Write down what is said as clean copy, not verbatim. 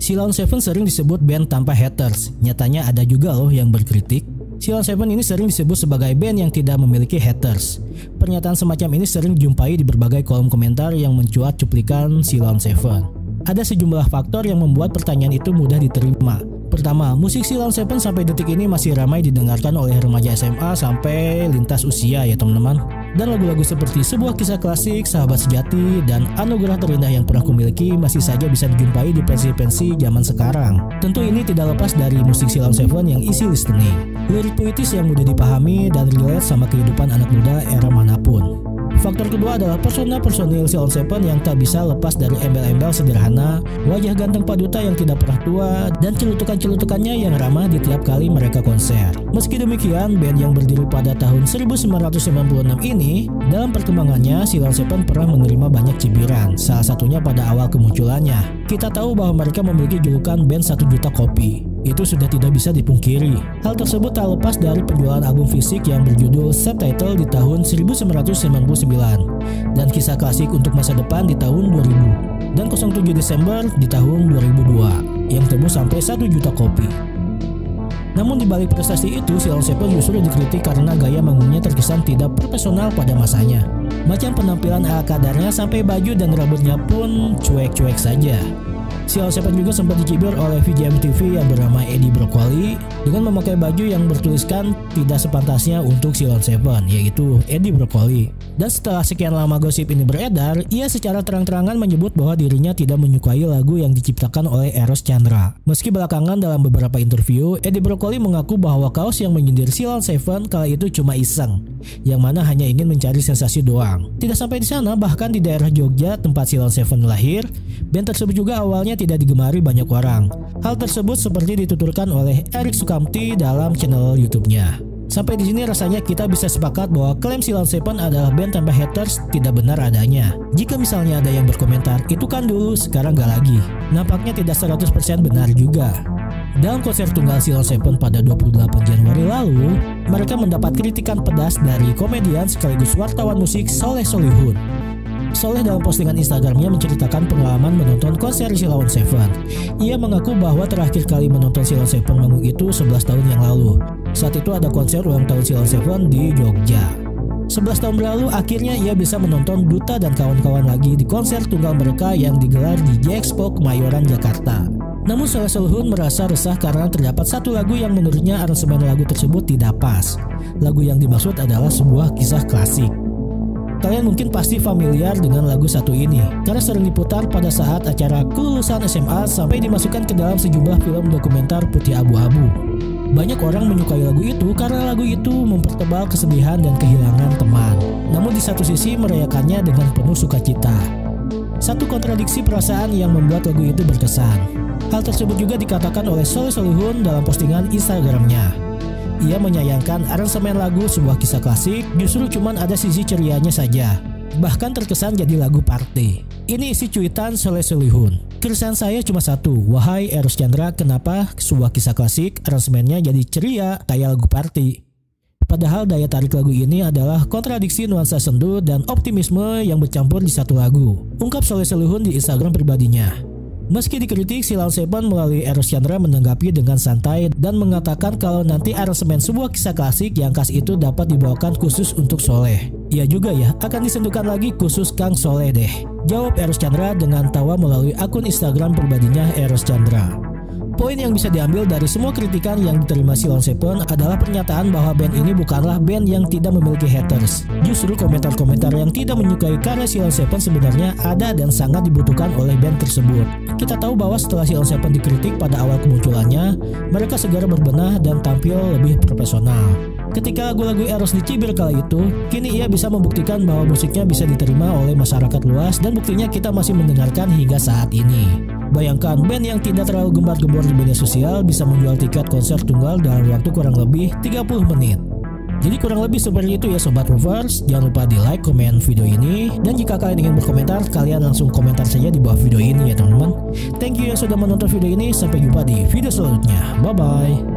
Sheila on 7 sering disebut band tanpa haters. Nyatanya ada juga loh yang berkritik. Sheila on 7 ini sering disebut sebagai band yang tidak memiliki haters. Pernyataan semacam ini sering dijumpai di berbagai kolom komentar yang mencuat cuplikan Sheila on 7. Ada sejumlah faktor yang membuat pertanyaan itu mudah diterima. Pertama, musik Sheila on 7 sampai detik ini masih ramai didengarkan oleh remaja SMA sampai lintas usia ya teman-teman. Dan lagu-lagu seperti Sebuah Kisah Klasik, Sahabat Sejati, dan Anugerah Terindah Yang Pernah Kumiliki masih saja bisa dijumpai di pensi-pensi zaman sekarang. Tentu ini tidak lepas dari musik Sheila on 7 yang easy listening, lirik puitis yang mudah dipahami dan relate sama kehidupan anak muda era manapun. Faktor kedua adalah personil Sheila on 7 yang tak bisa lepas dari embel-embel sederhana, wajah ganteng paduta yang tidak pernah tua, dan celutukan-celutukannya yang ramah di tiap kali mereka konser. Meski demikian, band yang berdiri pada tahun 1996 ini, dalam perkembangannya Sheila on 7 pernah menerima banyak cibiran, salah satunya pada awal kemunculannya. Kita tahu bahwa mereka memiliki julukan band 1 juta kopi. Itu sudah tidak bisa dipungkiri. Hal tersebut tak lepas dari penjualan album fisik yang berjudul Subtitle di tahun 1999 dan Kisah Klasik untuk Masa Depan di tahun 2000 dan 07 Desember di tahun 2002 yang tembus sampai 1 juta kopi. Namun di balik prestasi itu, Sheila on 7 justru dikritik karena gaya manggungnya terkesan tidak profesional pada masanya. Macam penampilan ala kadarnya sampai baju dan rambutnya pun cuek-cuek saja. Sheila on 7 juga sempat dicibir oleh VJ MTV yang bernama Eddie Broccoli dengan memakai baju yang bertuliskan tidak sepantasnya untuk Sheila on 7, yaitu Eddie Broccoli. Dan setelah sekian lama gosip ini beredar, ia secara terang-terangan menyebut bahwa dirinya tidak menyukai lagu yang diciptakan oleh Eros Chandra. Meski belakangan dalam beberapa interview, Eddie Broccoli mengaku bahwa kaos yang menyindir Sheila on 7 kala itu cuma iseng, yang mana hanya ingin mencari sensasi doang. Tidak sampai di sana, bahkan di daerah Jogja tempat Sheila on 7 lahir, band tersebut juga awalnya tidak digemari banyak orang. Hal tersebut seperti dituturkan oleh Eric Sukamti dalam channel YouTube-nya. Sampai di sini rasanya kita bisa sepakat bahwa klaim Sheila on 7 adalah band tanpa haters tidak benar adanya. Jika misalnya ada yang berkomentar, itu kan dulu, sekarang gak lagi. Nampaknya tidak 100% benar juga. Dalam konser tunggal Sheila on 7 pada 28 Januari lalu, mereka mendapat kritikan pedas dari komedian sekaligus wartawan musik Soleh Solihun. Soleh dalam postingan Instagramnya menceritakan pengalaman menonton konser Sheila on 7. Ia mengaku bahwa terakhir kali menonton Sheila on 7 manggung itu 11 tahun yang lalu. Saat itu ada konser ulang tahun Sheila on 7 di Jogja. 11 tahun berlalu akhirnya ia bisa menonton Duta dan kawan-kawan lagi di konser tunggal mereka yang digelar di J-Expo Kemayoran, Jakarta. Namun Soleh Solihun merasa resah karena terdapat satu lagu yang menurutnya aransemen lagu tersebut tidak pas. Lagu yang dimaksud adalah Sebuah Kisah Klasik. Kalian mungkin pasti familiar dengan lagu satu ini karena sering diputar pada saat acara kelulusan SMA sampai dimasukkan ke dalam sejumlah film dokumenter putih abu-abu. Banyak orang menyukai lagu itu karena lagu itu mempertebal kesedihan dan kehilangan teman. Namun di satu sisi merayakannya dengan penuh sukacita. Satu kontradiksi perasaan yang membuat lagu itu berkesan. Hal tersebut juga dikatakan oleh Soleh Solihun dalam postingan Instagramnya. Ia menyayangkan aransemen lagu Sebuah Kisah Klasik justru cuman ada sisi cerianya saja. Bahkan terkesan jadi lagu party. Ini isi cuitan Soleh Solihun. Keresahan saya cuma satu, wahai Eros Chandra, kenapa Sebuah Kisah Klasik aransemennya jadi ceria kayak lagu party? Padahal daya tarik lagu ini adalah kontradiksi nuansa sendu dan optimisme yang bercampur di satu lagu. Ungkap Soleh Solihun di Instagram pribadinya. Meski dikritik, Sheila on 7 melalui Eros Chandra menanggapi dengan santai dan mengatakan kalau nanti aransemen Sebuah Kisah Klasik yang khas itu dapat dibawakan khusus untuk Soleh. Iya juga ya, akan disentuhkan lagi khusus Kang Soleh deh. Jawab Eros Chandra dengan tawa melalui akun Instagram pribadinya Eros Chandra. Poin yang bisa diambil dari semua kritikan yang diterima Sheila on 7 adalah pernyataan bahwa band ini bukanlah band yang tidak memiliki haters. Justru komentar-komentar yang tidak menyukai karya Sheila on 7 sebenarnya ada dan sangat dibutuhkan oleh band tersebut. Kita tahu bahwa setelah Sheila on 7 dikritik pada awal kemunculannya, mereka segera berbenah dan tampil lebih profesional. Ketika lagu-lagu Eros dicibir kala itu, kini ia bisa membuktikan bahwa musiknya bisa diterima oleh masyarakat luas dan buktinya kita masih mendengarkan hingga saat ini. Bayangkan band yang tidak terlalu gembar-gembor di media sosial bisa menjual tiket konser tunggal dalam waktu kurang lebih 30 menit. Jadi kurang lebih seperti itu ya Sobat Movers. Jangan lupa di like, komen video ini. Dan jika kalian ingin berkomentar, kalian langsung komentar saja di bawah video ini ya teman-teman. Thank you yang sudah menonton video ini. Sampai jumpa di video selanjutnya. Bye-bye.